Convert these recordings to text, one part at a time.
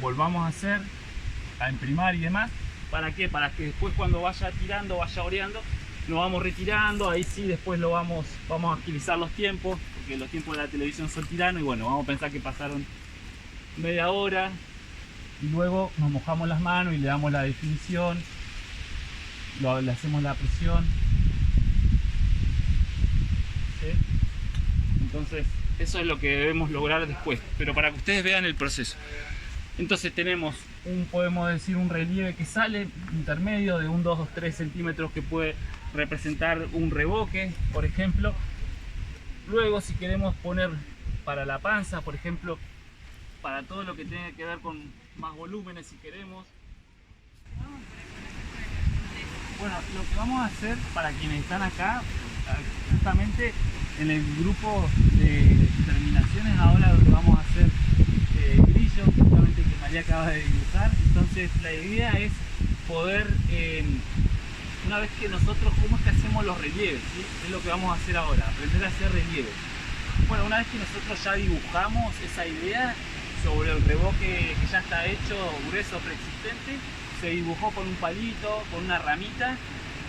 volvamos a hacer, a emprimar y demás. ¿Para qué? Para que después cuando vaya tirando, vaya oreando, lo vamos retirando. Ahí sí después lo vamos a agilizar los tiempos, porque los tiempos de la televisión son tiranos y bueno, vamos a pensar que pasaron media hora y luego nos mojamos las manos y le damos la definición, le hacemos la presión. ¿Sí? Entonces eso es lo que debemos lograr después, pero para que ustedes vean el proceso. Entonces tenemos podemos decir un relieve que sale intermedio de un 2 o 3 centímetros que puede representar un revoque, por ejemplo. Luego si queremos poner para la panza, por ejemplo, para todo lo que tenga que ver con más volúmenes, si queremos. Bueno, lo que vamos a hacer para quienes están acá, justamente en el grupo de terminaciones, ahora lo que vamos a hacer grillos, justamente que María acaba de dibujar. Entonces la idea es poder, una vez que nosotros, ¿cómo es que hacemos los relieves? ¿Sí? Es lo que vamos a hacer ahora, aprender a hacer relieves. Bueno, una vez que nosotros ya dibujamos esa idea sobre el revoque que ya está hecho, grueso, preexistente, se dibujó con un palito, con una ramita,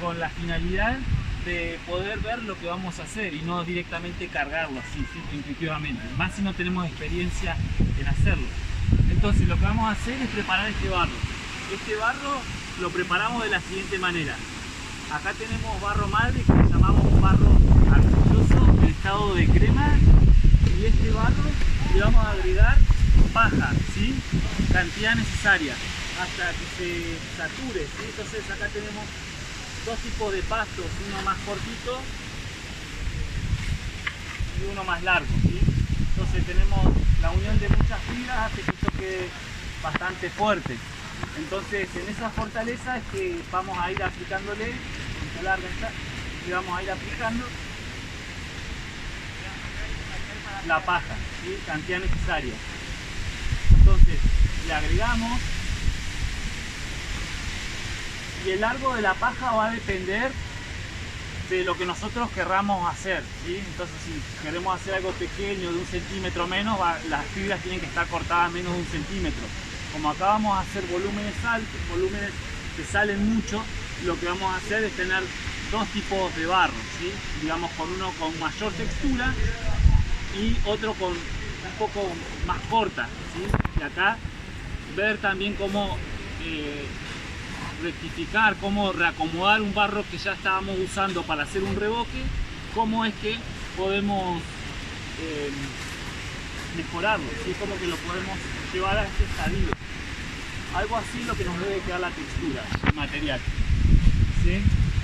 con la finalidad de poder ver lo que vamos a hacer y no directamente cargarlo así, ¿sí? Intuitivamente, más si no tenemos experiencia en hacerlo. Entonces lo que vamos a hacer es preparar este barro. Este barro lo preparamos de la siguiente manera. Acá tenemos barro madre, que le llamamos un barro arcilloso en estado de crema, y este barro le vamos a agregar paja, ¿sí? Cantidad necesaria hasta que se sature, ¿sí? Entonces acá tenemos dos tipos de pastos, uno más cortito y uno más largo, ¿sí? Entonces tenemos la unión de muchas fibras, hace que esto quede bastante fuerte. Entonces en esa fortaleza es que vamos a ir aplicándole, le vamos a ir aplicando la paja, ¿sí? Cantidad necesaria. Entonces le agregamos, y el largo de la paja va a depender de lo que nosotros querramos hacer, ¿sí? Entonces si queremos hacer algo pequeño de 1 centímetro menos, las fibras tienen que estar cortadas menos de 1 centímetro. Como acá vamos a hacer volúmenes altos, volúmenes que salen mucho, lo que vamos a hacer es tener dos tipos de barro, ¿sí? Digamos, con uno con mayor textura y otro con un poco más corta, ¿sí? Y acá ver también cómo rectificar, cómo reacomodar un barro que ya estábamos usando para hacer un revoque, cómo es que podemos mejorarlo, ¿sí? Cómo que lo podemos llevar a este estadio. Algo así lo que nos debe quedar la textura del material, ¿sí?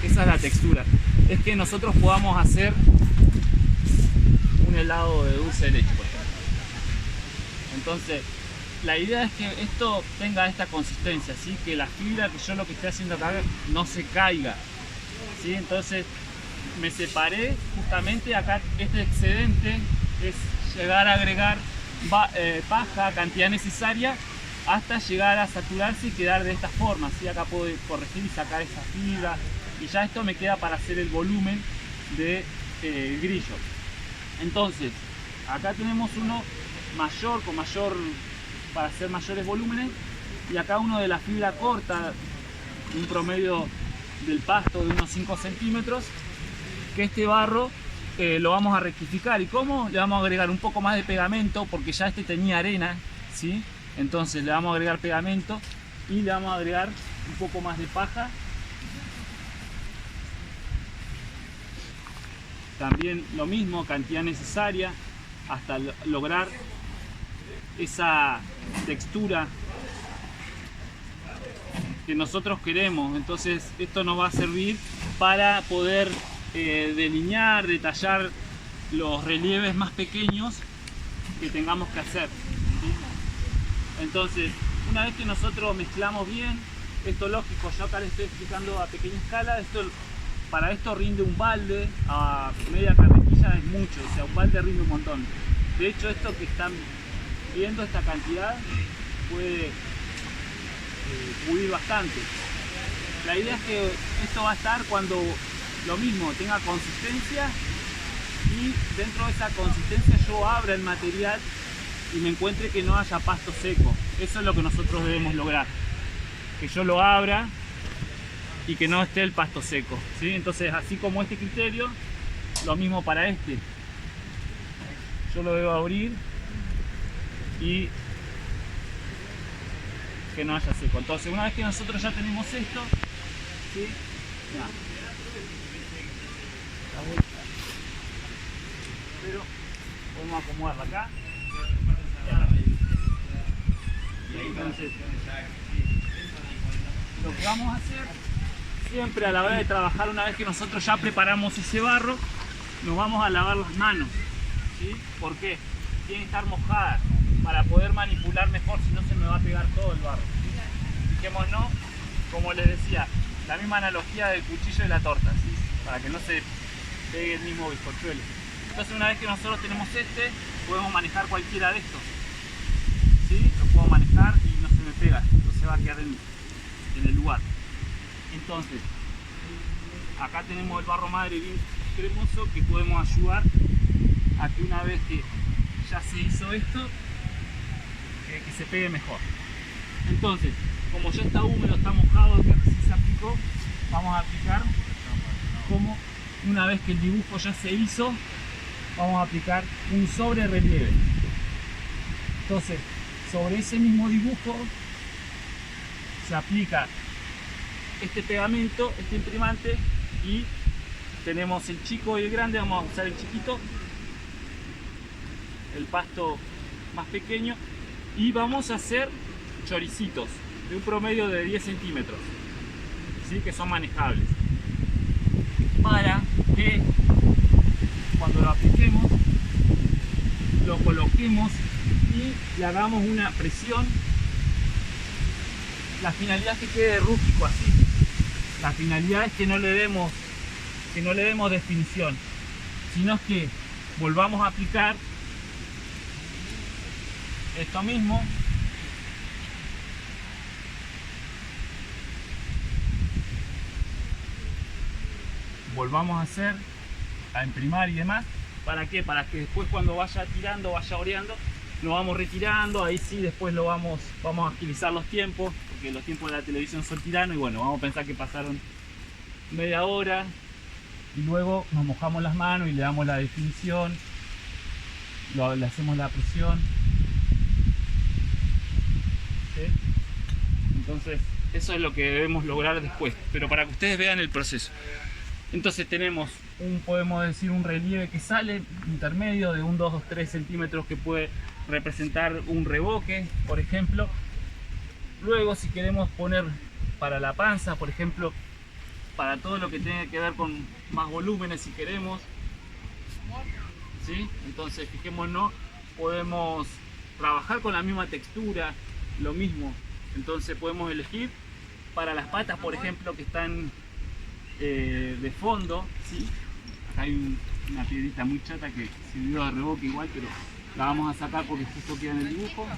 Esa es la textura. Es que nosotros podamos hacer un helado de dulce de leche, por ejemplo. Entonces la idea es que esto tenga esta consistencia, ¿sí? Que la fibra, que yo lo que estoy haciendo acá, no se caiga, ¿sí? Entonces me separé justamente acá. Este excedente es llegar a agregar paja, cantidad necesaria, hasta llegar a saturarse y quedar de esta forma, ¿sí? Acá puedo corregir y sacar esa fibra, y ya esto me queda para hacer el volumen de grillo. Entonces acá tenemos uno mayor, con mayor, para hacer mayores volúmenes, y acá uno de la fibra corta, un promedio del pasto de unos 5 centímetros, que este barro lo vamos a rectificar. ¿Y cómo? Le vamos a agregar un poco más de pegamento, porque ya este tenía arena, ¿sí? Entonces le vamos a agregar pegamento y le vamos a agregar un poco más de paja. También lo mismo, cantidad necesaria hasta lograr esa textura que nosotros queremos. Entonces esto nos va a servir para poder delinear, detallar los relieves más pequeños que tengamos que hacer, ¿sí? Entonces una vez que nosotros mezclamos bien, esto lógico, yo acá les estoy explicando a pequeña escala, para esto rinde un balde, a media carretilla es mucho, o sea, un balde rinde un montón. De hecho, esto que están viendo, esta cantidad, puede pulir bastante. La idea es que esto va a estar cuando lo mismo tenga consistencia, y dentro de esa consistencia yo abra el material y me encuentre que no haya pasto seco. Eso es lo que nosotros debemos lograr. Que yo lo abra y que no esté el pasto seco, ¿sí? Entonces, así como este criterio, lo mismo para este. Yo lo debo abrir y que no haya seco. Entonces, una vez que nosotros ya tenemos esto, ¿sí? Ya. La vuelta. Pero podemos acomodarla acá. Entonces, lo que vamos a hacer siempre a la hora de trabajar, una vez que nosotros ya preparamos ese barro, nos vamos a lavar las manos, ¿sí? ¿Por qué? Tiene que estar mojada para poder manipular mejor, si no se me va a pegar todo el barro. Fijémonos, como les decía, la misma analogía del cuchillo y la torta, ¿sí? Para que no se pegue el mismo bizcochuelo. Entonces, una vez que nosotros tenemos este, podemos manejar cualquiera de estos, ¿sí? Lo puedo manejar y no se me pega, entonces va a quedar en el lugar. Entonces, acá tenemos el barro madre bien cremoso que podemos ayudar a que una vez que ya se hizo esto, que se pegue mejor. Entonces, como ya está húmedo, está mojado, que recién se aplicó, vamos a aplicar como una vez que el dibujo ya se hizo, vamos a aplicar un sobre relieve. Entonces, sobre ese mismo dibujo se aplica este pegamento, este imprimante, y tenemos el chico y el grande. Vamos a usar el chiquito, el pasto más pequeño, y vamos a hacer choricitos de un promedio de 10 centímetros, ¿sí? Que son manejables, para que cuando lo apliquemos lo coloquemos y le hagamos una presión. La finalidad es que quede rústico así. La finalidad es que no le demos definición, sino que volvamos a aplicar esto mismo, volvamos a imprimar y demás. ¿Para qué? Para que después, cuando vaya tirando, vaya oreando, lo vamos retirando. Ahí sí, después lo vamos a agilizar los tiempos, porque los tiempos de la televisión son tiranos, y bueno, vamos a pensar que pasaron media hora, y luego nos mojamos las manos y le damos la definición, le hacemos la presión, ¿sí? Entonces, eso es lo que debemos lograr después, pero para que ustedes vean el proceso. Entonces tenemos podemos decir un relieve que sale intermedio de un 2 o 3 centímetros, que puede representar un reboque, por ejemplo. Luego, si queremos poner para la panza, por ejemplo, para todo lo que tenga que ver con más volúmenes, si queremos, ¿sí? Entonces, fijémonos, podemos trabajar con la misma textura, lo mismo. Entonces podemos elegir para las patas, por ejemplo, que están de fondo, ¿sí? Acá hay una piedrita muy chata que sirvió de reboque igual, pero la vamos a sacar porque justo queda en el dibujo.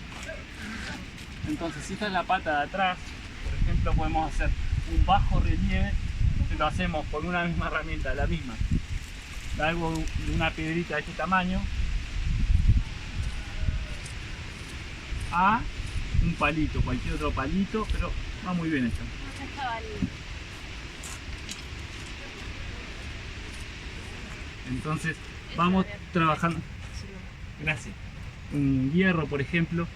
Entonces, si esta es la pata de atrás, por ejemplo, podemos hacer un bajo relieve, que lo hacemos con una misma herramienta, la misma. Algo de una piedrita de este tamaño a un palito, cualquier otro palito, pero va muy bien esto. Entonces vamos trabajando. Gracias. Un hierro, por ejemplo.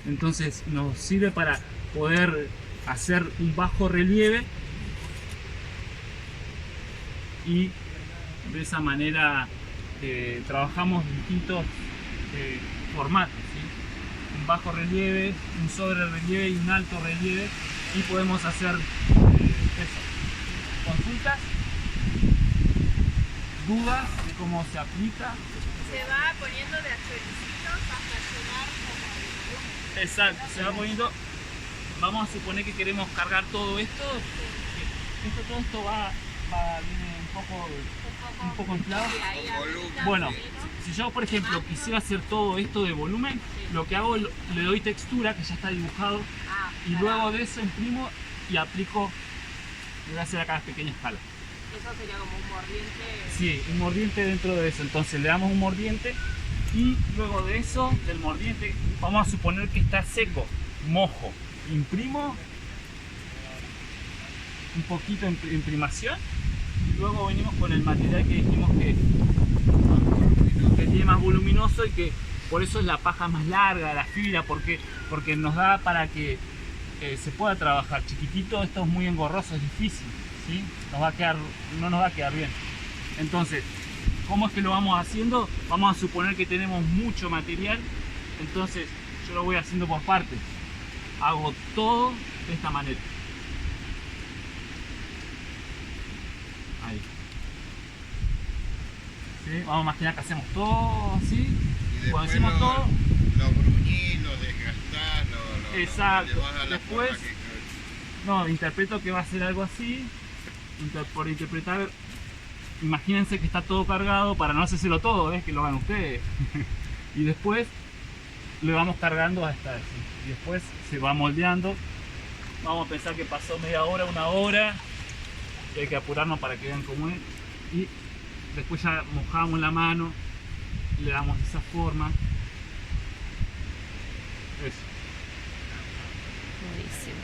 Entonces nos sirve para poder hacer un bajo relieve y de esa manera trabajamos distintos formatos, ¿sí? Un bajo relieve, un sobre relieve y un alto relieve, y podemos hacer eso. ¿Consultas? ¿Dudas de cómo se aplica? Se va poniendo de a choricitos hasta llegar como... Exacto, se va poniendo. Vamos a suponer que queremos cargar todo esto. Todo esto viene un poco inflado. Bueno, si yo, por ejemplo, quisiera hacer todo esto de volumen, lo que hago, le doy textura, que ya está dibujado, y luego de eso imprimo y aplico. Le voy a hacer acá las pequeñas escalas. Eso sería como un mordiente. Sí, un mordiente dentro de eso. Entonces le damos un mordiente y luego de eso, del mordiente, vamos a suponer que está seco, mojo. Imprimo un poquito de imprimación y luego venimos con el material que dijimos que tiene más voluminoso y que por eso es la paja más larga, la fibra, porque nos da para que se pueda trabajar. Chiquitito esto es muy engorroso, es difícil, ¿sí? No nos va a quedar bien. Entonces, ¿cómo es que lo vamos haciendo? Vamos a suponer que tenemos mucho material, entonces yo lo voy haciendo por partes. Hago todo de esta manera. Ahí. ¿Sí? Vamos a imaginar que hacemos todo así. Y Cuando hacemos todo, lo bruñís, lo desgastás, exacto. lo llevás a la Después, forma que no, interpreto que va a ser algo así. Por interpretar, imagínense que está todo cargado para no hacérselo todo, ¿ves? Que lo hagan ustedes. Y después le vamos cargando hasta así. Y después se va moldeando. Vamos a pensar que pasó media hora, una hora. Y hay que apurarnos para que vean cómo es. Y después ya mojamos la mano, le damos esa forma. Eso. Buenísimo.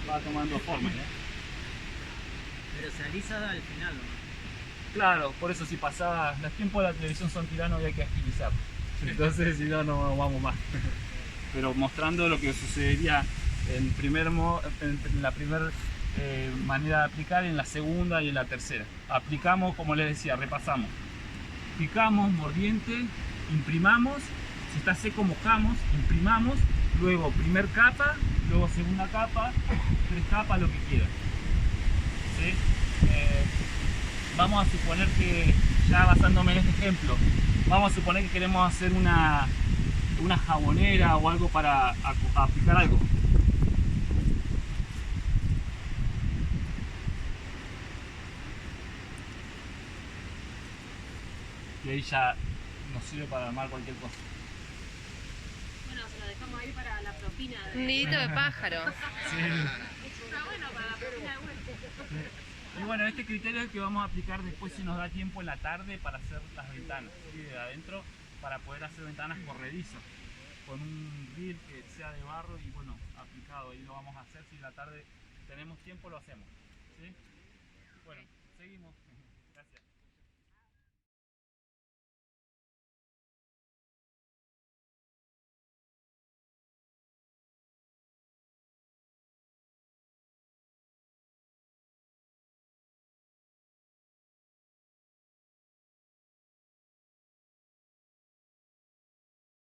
Va tomando forma, ¿ya? Pero se alisa al final, ¿no? Claro, por eso si pasaba, los tiempos de la televisión son tiranos y hay que agilizar. Entonces si no, no vamos más. Pero mostrando lo que sucedería en la primera manera de aplicar, en la segunda y en la tercera. Aplicamos, como les decía, repasamos. Picamos, mordiente, imprimamos, si está seco mojamos, imprimamos, luego primer capa, luego segunda capa, 3 capas, lo que quieran. ¿Sí? Vamos a suponer que, ya basándome en este ejemplo, vamos a suponer que queremos hacer una jabonera o algo para aplicar algo. Y ahí ya nos sirve para armar cualquier cosa. Bueno, se lo dejamos ahí para la propina. Un nidito de pájaro. Sí. Está bueno para la propina de vuelta. Y bueno, este criterio es el que vamos a aplicar después si nos da tiempo en la tarde para hacer las ventanas, ¿sí? De adentro, para poder hacer ventanas corredizas con un grill que sea de barro y bueno, aplicado. Ahí lo vamos a hacer, si en la tarde tenemos tiempo lo hacemos, ¿sí? Bueno, seguimos. Gracias.